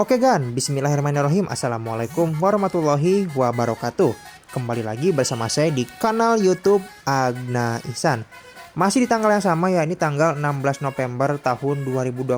Oke Gan, bismillahirrahmanirrahim. Assalamualaikum warahmatullahi wabarakatuh. Kembali lagi bersama saya di kanal YouTube Agna Ihsan. Masih di tanggal yang sama ya, ini tanggal 16 November tahun 2024.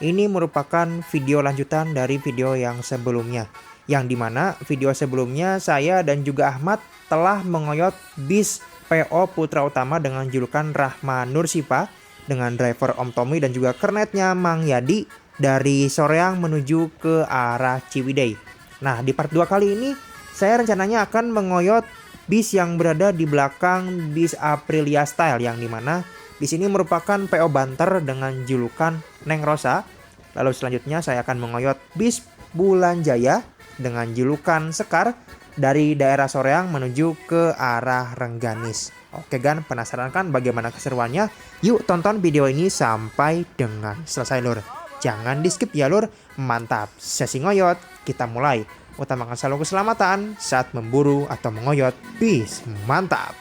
Ini merupakan video lanjutan dari video yang sebelumnya, yang dimana video sebelumnya saya dan juga Ahmad telah mengoyod bis PO Putra Utama dengan julukan Rahma Nursipa dengan driver Om Tommy dan juga kernetnya Mang Yadi dari Soreang menuju ke arah Ciwidey. Nah, di part 2 kali ini saya rencananya akan mengoyod bis yang berada di belakang bis Aprilia Style, yang dimana di sini merupakan PO Banter dengan julukan Neng Rossa. Lalu selanjutnya saya akan mengoyod bis Wulan Jaya dengan julukan Sekar dari daerah Soreang menuju ke arah Rengganis. Oke Gan, penasaran kan bagaimana keseruannya? Yuk tonton video ini sampai dengan selesai lur. Jangan di skip ya lur. Mantap, sesi ngoyot kita mulai. Utamakan selalu keselamatan saat memburu atau mengoyot bis. Mantap.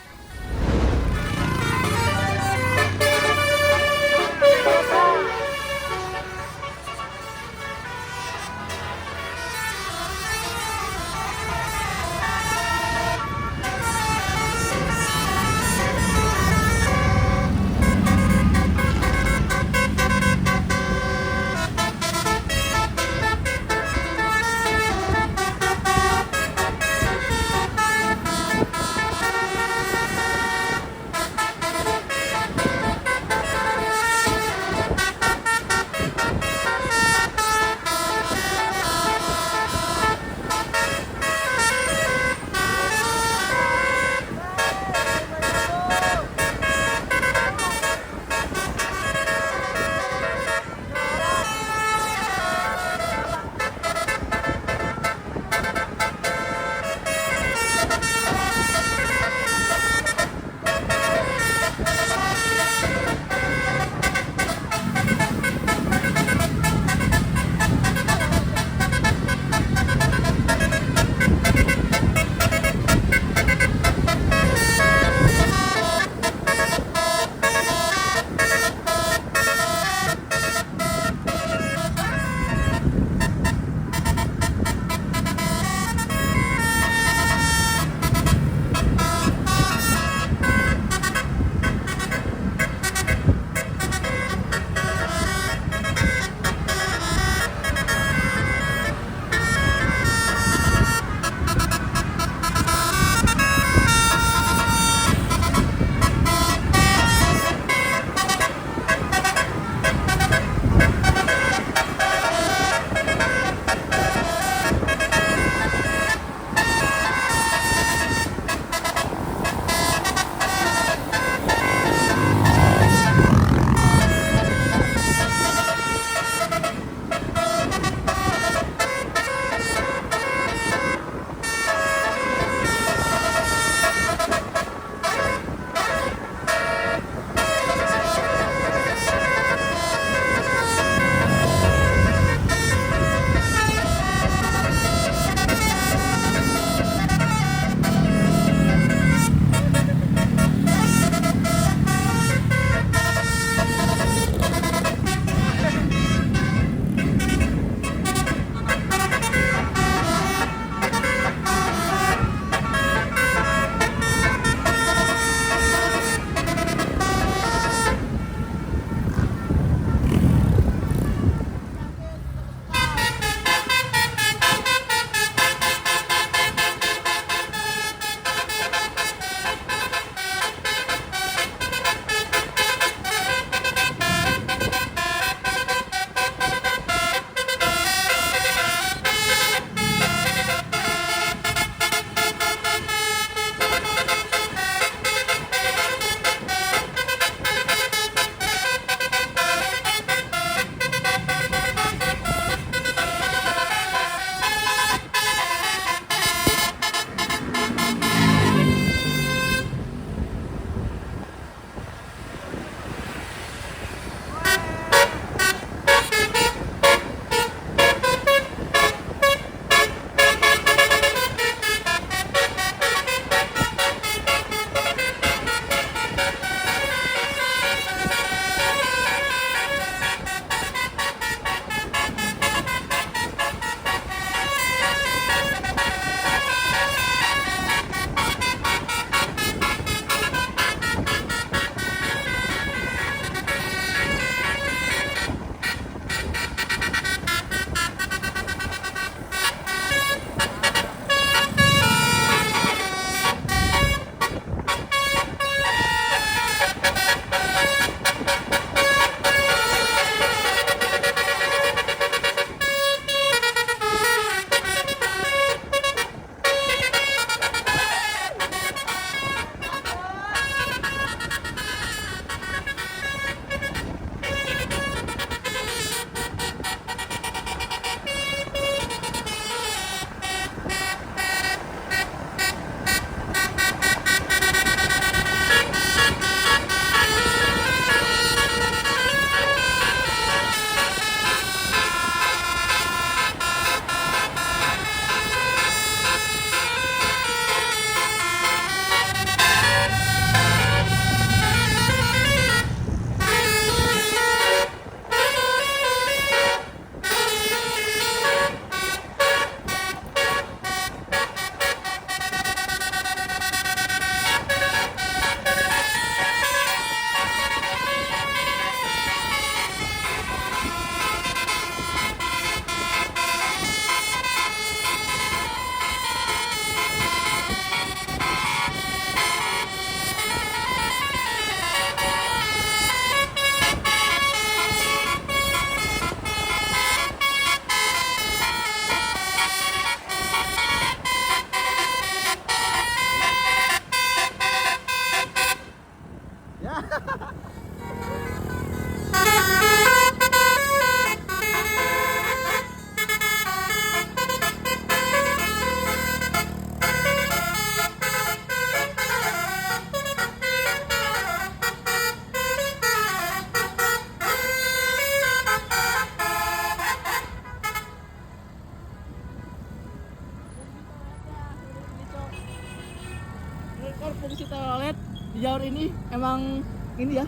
Sekar fungsi telolet di jalur ini emang ini ya.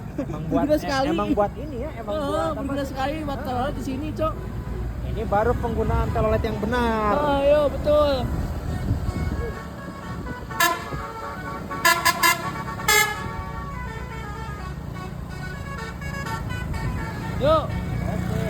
Emang buat ini ya, emang buat berguna sekali buat telolet di sini, Cok. Ini baru penggunaan telolet yang benar. Ayo, betul. Yuk. Oke.